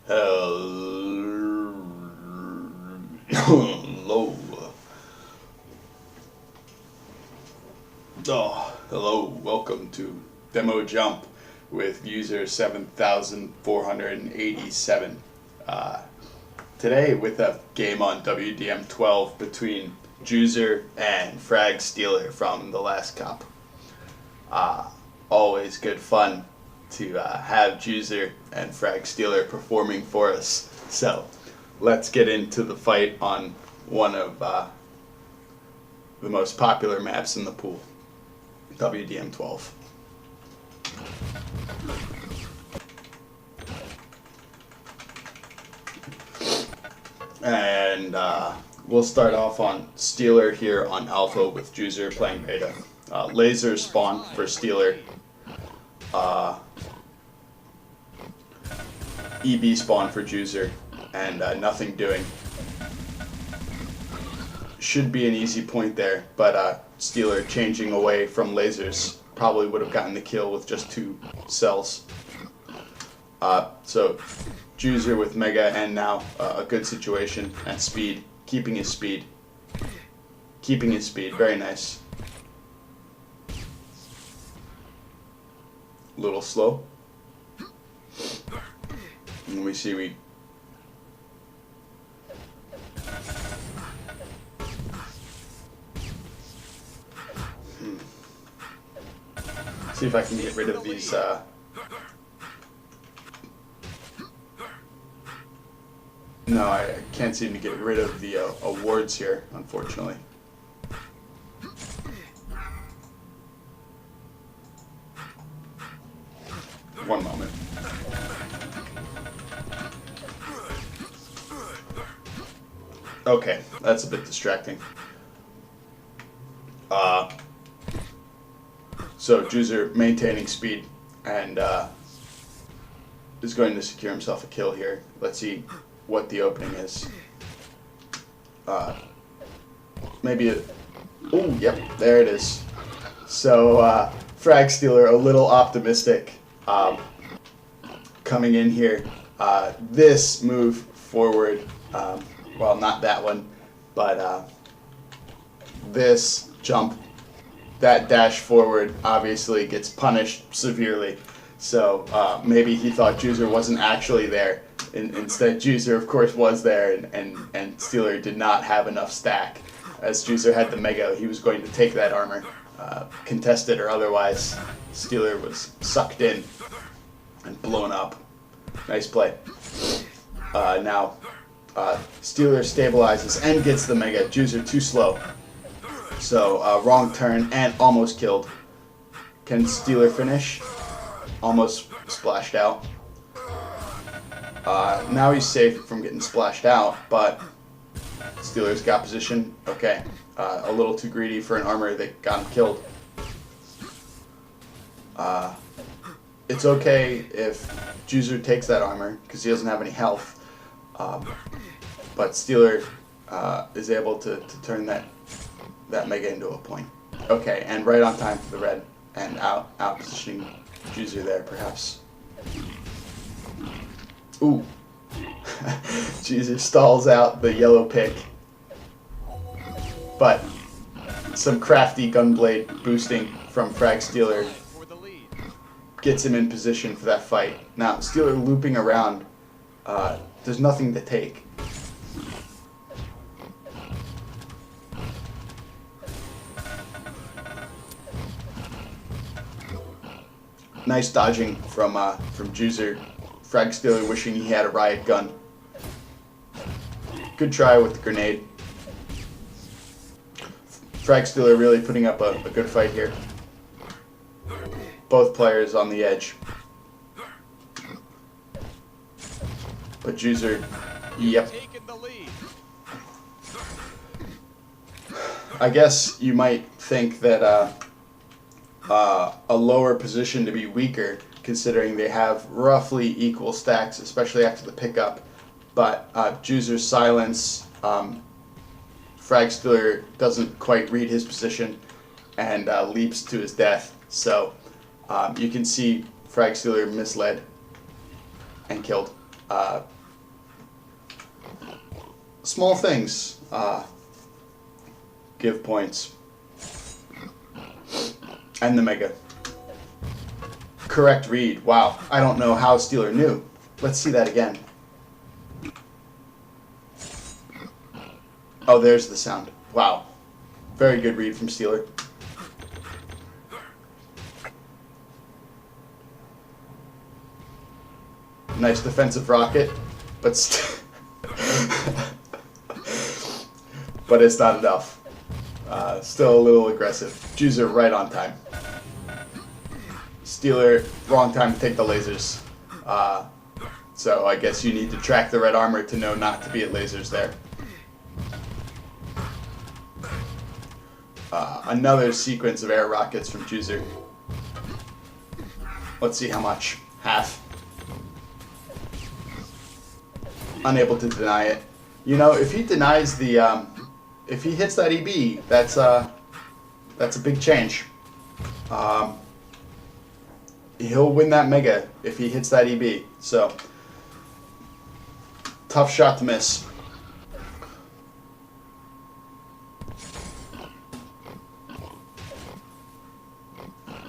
Hello. Hello. Welcome to Demo Jump with user 7487. Today with a game on WDM12 between jwzr and fragstealer from the last cup. Always good fun to have jwzr and fragstealer performing for us. So let's get into the fight on one of the most popular maps in the pool, WDM12. And we'll start off on Stealer here on Alpha with jwzr playing Beta. Laser spawn for Stealer. EB spawn for jwzr. And nothing doing. Should be an easy point there, but Stealer changing away from lasers probably would have gotten the kill with just 2 cells. So jwzr with Mega and now a good situation and speed, keeping his speed, very nice. A little slow. And we see see if I can get rid of these no, I can't seem to get rid of the awards here, unfortunately. One moment. Okay, that's a bit distracting. So jwzr maintaining speed and is going to secure himself a kill here. Let's see what the opening is. Maybe a... Oh, yep, there it is. So fragstealer a little optimistic coming in here. This move forward, well, not that one, but this jump, that dash forward obviously gets punished severely. So maybe he thought jwzr wasn't actually there. Instead, jwzr of course was there, and Stealer did not have enough stack. As jwzr had the Mega, he was going to take that armor, contested or otherwise. Stealer was sucked in and blown up. Nice play. Now, Stealer stabilizes and gets the Mega. jwzr too slow. So, wrong turn and almost killed. Can Stealer finish? Almost splashed out. Now he's safe from getting splashed out, but Stealer's got position. Okay. A little too greedy for an armor that got him killed. It's okay if jwzr takes that armor, because he doesn't have any health. But Stealer is able to turn that Mega into a point. Okay, and right on time for the red, and out positioning jwzr there, perhaps. Ooh. jwzr stalls out the yellow pick. But some crafty gunblade boosting from fragstealer gets him in position for that fight. Now, Stealer looping around, there's nothing to take. Nice dodging from jwzr. Fragstealer wishing he had a riot gun. Good try with the grenade. Fragstealer really putting up a good fight here. Both players on the edge. But jwzr, yep. I guess you might think that a lower position to be weaker, considering they have roughly equal stacks, especially after the pickup. But jwzr's silence, fragstealer doesn't quite read his position and leaps to his death. So you can see fragstealer misled and killed. Small things give points. And the Mega. Correct read. Wow. I don't know how Stealer knew. Let's see that again. Oh, there's the sound. Wow. Very good read from Stealer. Nice defensive rocket, but but it's not enough. Still a little aggressive. jwzr right on time. Stealer, wrong time to take the lasers. So I guess you need to track the red armor to know not to be at lasers there. Another sequence of air rockets from jwzr. Let's see how much. Half. Unable to deny it. You know, if he denies the, if he hits that EB, that's a big change. He'll win that Mega if he hits that EB. So, tough shot to miss.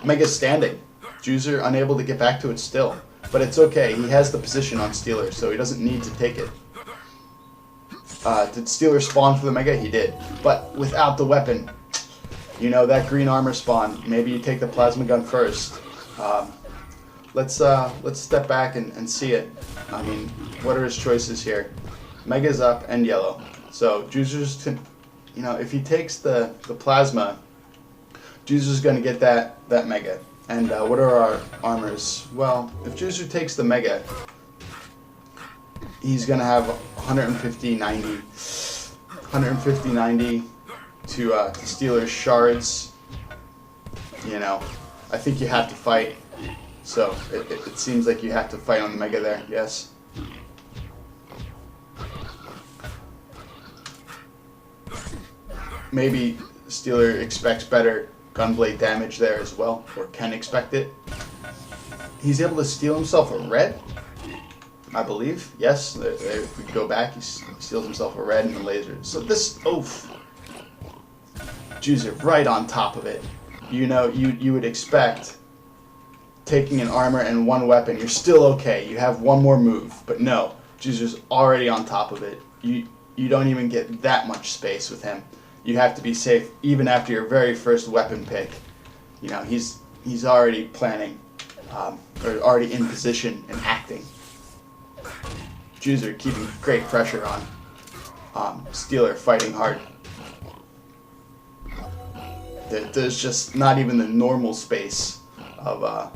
Mega's standing. jwzr unable to get back to it still. But it's okay. He has the position on Stealer, so he doesn't need to take it. Did Stealer spawn for the Mega? He did. But without the weapon, you know, that green armor spawn, maybe you take the plasma gun first. Let's step back and see it. I mean, what are his choices here? Mega's up and yellow. So jwzr's, you know, if he takes the plasma, jwzr's going to get that Mega. And what are our armors? Well, if jwzr takes the Mega, he's going to have 150-90 to Stealer's shards. You know, I think you have to fight. So it seems like you have to fight on the Mega there, yes. Maybe Stealer expects better gunblade damage there as well, or can expect it. He's able to steal himself a red, I believe. Yes, there, if we go back, he steals himself a red and a laser. So this, oof. jwzr right on top of it. You know, you would expect taking an armor and one weapon, you're still okay. You have one more move, but no, jwzr's already on top of it. You don't even get that much space with him. You have to be safe even after your very first weapon pick. You know, he's already planning, or already in position and acting. jwzr keeping great pressure on. Stealer fighting hard. There's just not even the normal space of,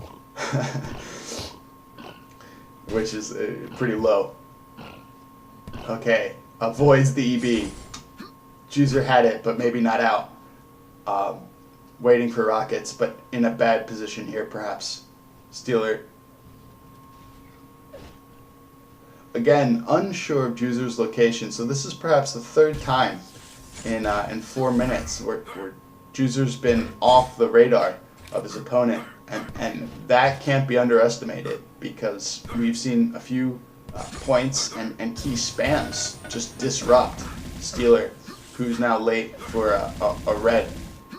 which is pretty low. Okay, avoids the EB. jwzr had it, but maybe not out. Waiting for rockets, but in a bad position here, perhaps. Stealer. Again, unsure of jwzr's location, so this is perhaps the third time in 4 minutes where jwzr's been off the radar of his opponent, and that can't be underestimated because we've seen a few points and key spams just disrupt Stealer, who's now late for a red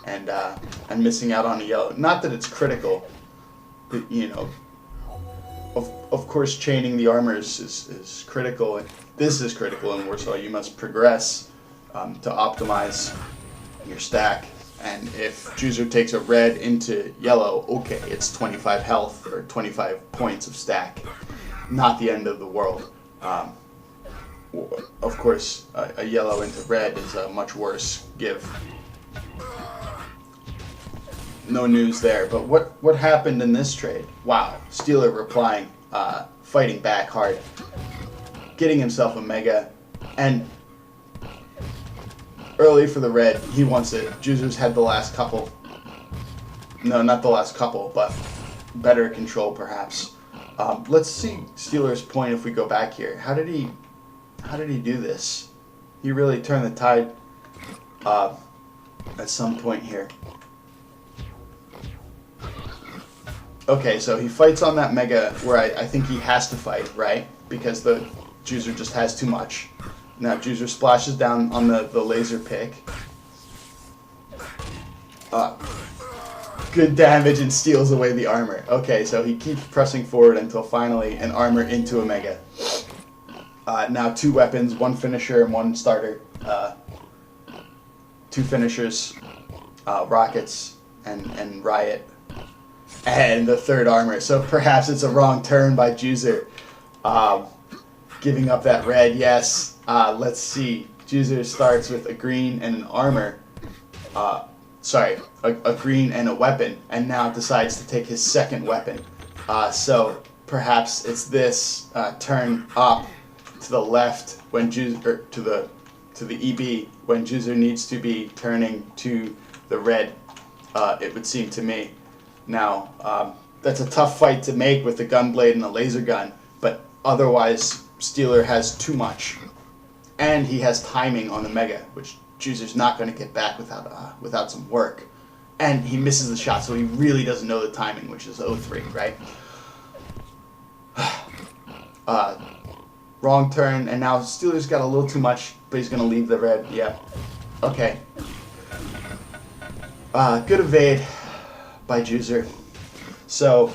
and missing out on a yellow. Not that it's critical, but, you know, of course chaining the armors is critical, and this is critical in Warsaw. You must progress to optimize your stack, and if jwzr takes a red into yellow, okay, it's 25 health or 25 points of stack. Not the end of the world. Of course, a yellow into red is a much worse give. No news there, but what happened in this trade? Wow, Stealer replying, fighting back hard, getting himself a Mega, and early for the red, he wants it. jwzr's had the last couple. No, not the last couple, but better control perhaps. Let's see Stealer's point if we go back here. How did he do this? He really turned the tide at some point here. Okay, so he fights on that mega where I think he has to fight, right? Because the jwzr just has too much. Now jwzr splashes down on the laser pick. Good damage and steals away the armor. Okay, so he keeps pressing forward until finally an armor into a mega. Now 2 weapons, 1 finisher and 1 starter. 2 finishers, rockets and riot. And the 3rd armor. So perhaps it's a wrong turn by jwzr. Giving up that red, yes. Let's see. jwzr starts with a green and an armor. A green and a weapon, and now decides to take his 2nd weapon. So perhaps it's this turn up to the left when jwzr, to the EB when jwzr needs to be turning to the red. It would seem to me. Now that's a tough fight to make with a gunblade and a laser gun, but otherwise Stealer has too much, and he has timing on the mega, which jwzr's not going to get back without some work. And he misses the shot, so he really doesn't know the timing, which is 0-3, right? Wrong turn, and now Stealer's got a little too much, but he's going to leave the red. Yeah. Okay. Good evade by jwzr. So,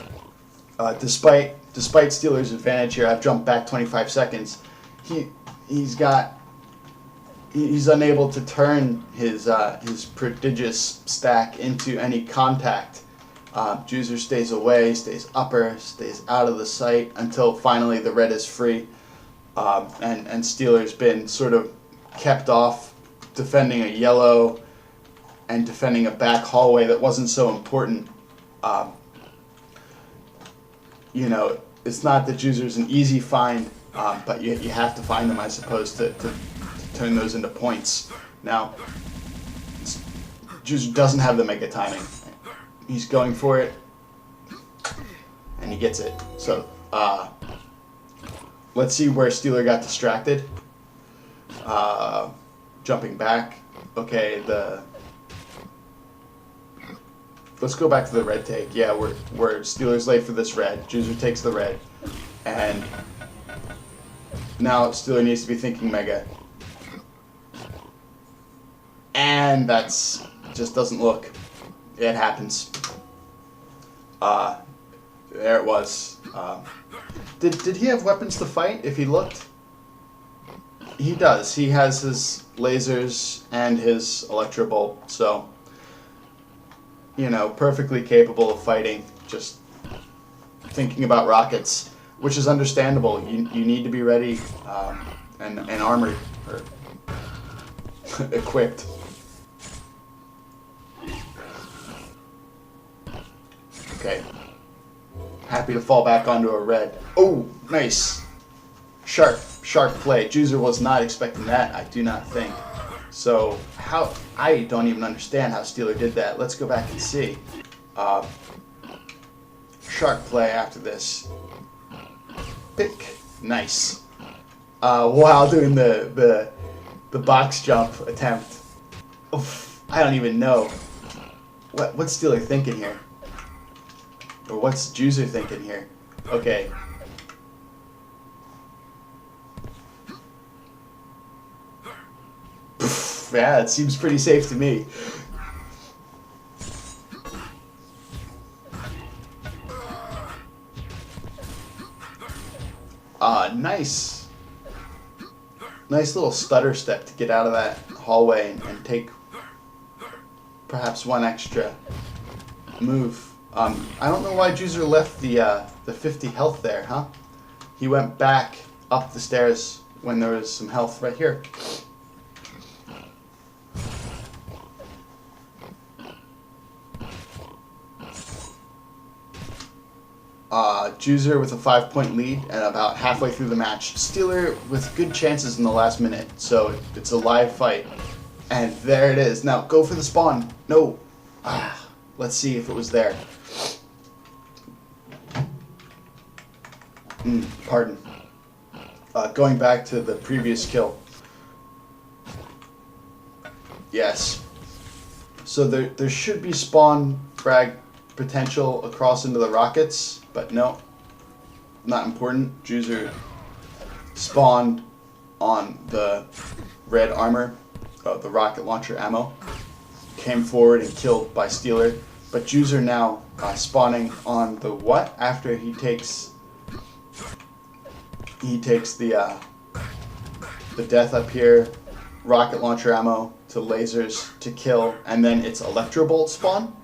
despite Stealer's advantage here, I've jumped back 25 seconds. He's unable to turn his prodigious stack into any contact. jwzr stays away, stays upper, stays out of the sight until finally the red is free, and Stealer's been sort of kept off defending a yellow and defending a back hallway that wasn't so important. You know, it's not that jwzr's an easy find, but you have to find them, I suppose, to turn those into points. Now, jwzr doesn't have the mega timing. He's going for it, and he gets it. So, let's see where Stealer got distracted. Jumping back. Okay, let's go back to the red take. Yeah, where Stealer's late for this red. jwzr takes the red, and now Stealer needs to be thinking mega. And that's just doesn't look. It happens. There it was. Did he have weapons to fight if he looked? He does. He has his lasers and his electro bolt, so you know, perfectly capable of fighting. Just thinking about rockets, which is understandable. You need to be ready and armored or equipped. Okay. Happy to fall back onto a red. Oh, nice. Sharp play. jwzr was not expecting that, I do not think. So, I don't even understand how Stealer did that. Let's go back and see. Sharp play after this. Pick. Nice. While doing the box jump attempt. Oof, I don't even know. What's Stealer thinking here? Or what's jwzr thinking here? Okay. Yeah, it seems pretty safe to me. Nice. Nice little stutter step to get out of that hallway and take perhaps one extra move. I don't know why jwzr left the 50 health there, huh? He went back up the stairs when there was some health right here. jwzr with a 5-point lead and about halfway through the match. Stealer with good chances in the last minute, so it's a live fight. And there it is. Now go for the spawn. No. Let's see if it was there. Pardon. Going back to the previous kill. Yes. So there should be spawn frag potential across into the rockets, but no, not important. jwzr spawned on the red armor, the rocket launcher ammo, came forward and killed by Stealer. But jwzr now spawning on the what after he takes the death up here, rocket launcher ammo to lasers to kill, and then it's electro bolt spawn.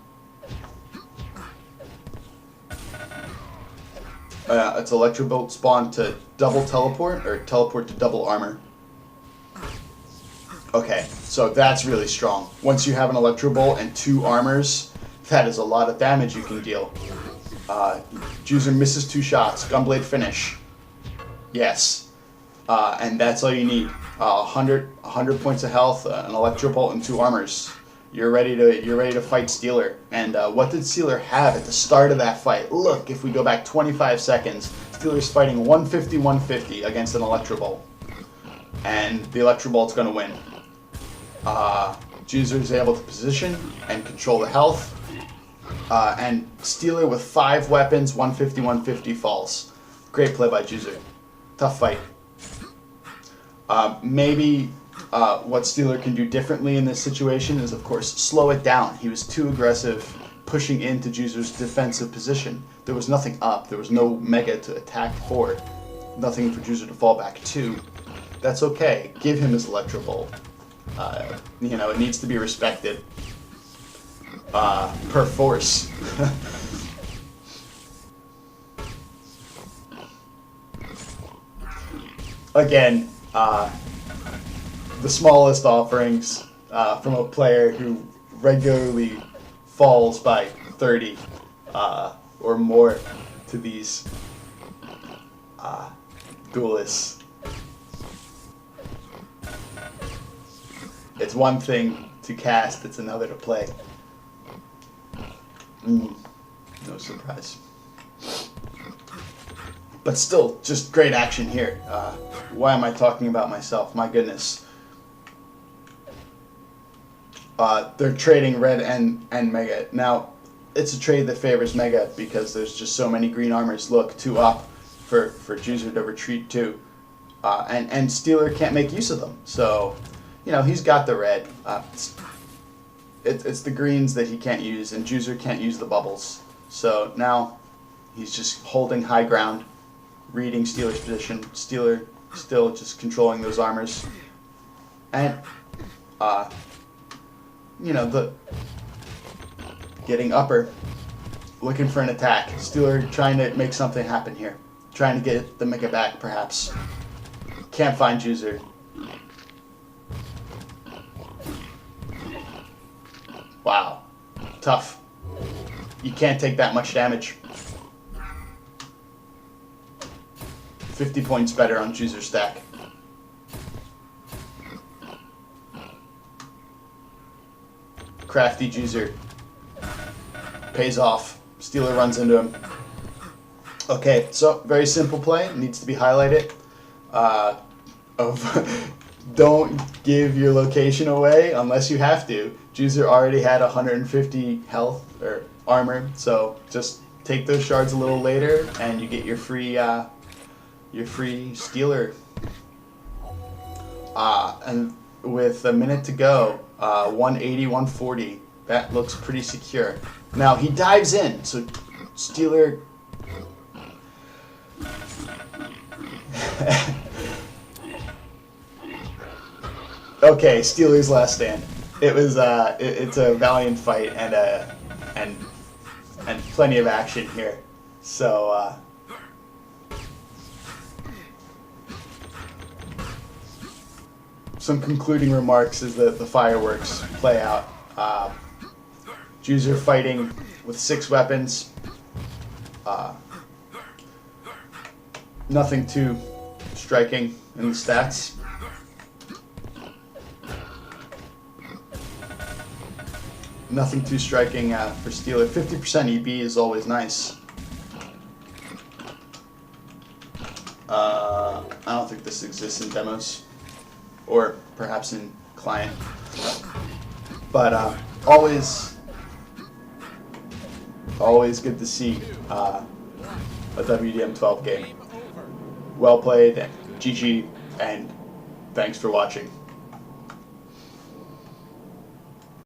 It's electro bolt spawn to double teleport or teleport to double armor. Okay, so that's really strong. Once you have an electro bolt and 2 armors, that is a lot of damage you can deal. jwzr misses 2 shots, gunblade finish. Yes, and that's all you need. 100 points of health, an electro bolt, and 2 armors. You're ready to fight Stealer. And what did Stealer have at the start of that fight? Look, if we go back 25 seconds, Stealer's fighting 150-150 against an electro bolt, and the electro bolt's going to win. jwzr is able to position and control the health, and Stealer with 5 weapons, 150-150 falls. Great play by jwzr. Tough fight. Maybe what Stealer can do differently in this situation is, of course, slow it down. He was too aggressive, pushing into jwzr's defensive position. There was nothing up. There was no mega to attack for. Nothing for jwzr to fall back to. That's okay. Give him his electro bolt. It needs to be respected. Per force. Again, the smallest offerings from a player who regularly falls by 30 or more to these duelists. It's one thing to cast, it's another to play. No surprise. But still, just great action here. Why am I talking about myself? My goodness. They're trading red and mega. Now, it's a trade that favors mega because there's just so many green armors. Look, 2 up for jwzr to retreat to. And Stealer can't make use of them. So, he's got the red. It's the greens that he can't use, and jwzr can't use the bubbles. So now he's just holding high ground, reading Stealer's position. Stealer still just controlling those armors. And, the getting upper, looking for an attack. Stealer trying to make something happen here. Trying to get the mega back, perhaps. Can't find jwzr. Wow. Tough. You can't take that much damage. 50 points better on jwzr stack. Crafty jwzr. Pays off. Stealer runs into him. Okay, so very simple play. Needs to be highlighted. Don't give your location away unless you have to. jwzr already had 150 health or armor, so just take those shards a little later, and you get your free Stealer. And with a minute to go, 180, 140. That looks pretty secure. Now he dives in, so Stealer. Okay, Stealer's last stand. It was it's a valiant fight and plenty of action here. So some concluding remarks as the fireworks play out. jwzr fighting with 6 weapons. Nothing too striking in the stats. Nothing too striking for Stealer. 50% EB is always nice. I don't think this exists in demos, or perhaps in client. But always always good to see a WDM 12 game. Well played, GG, and thanks for watching.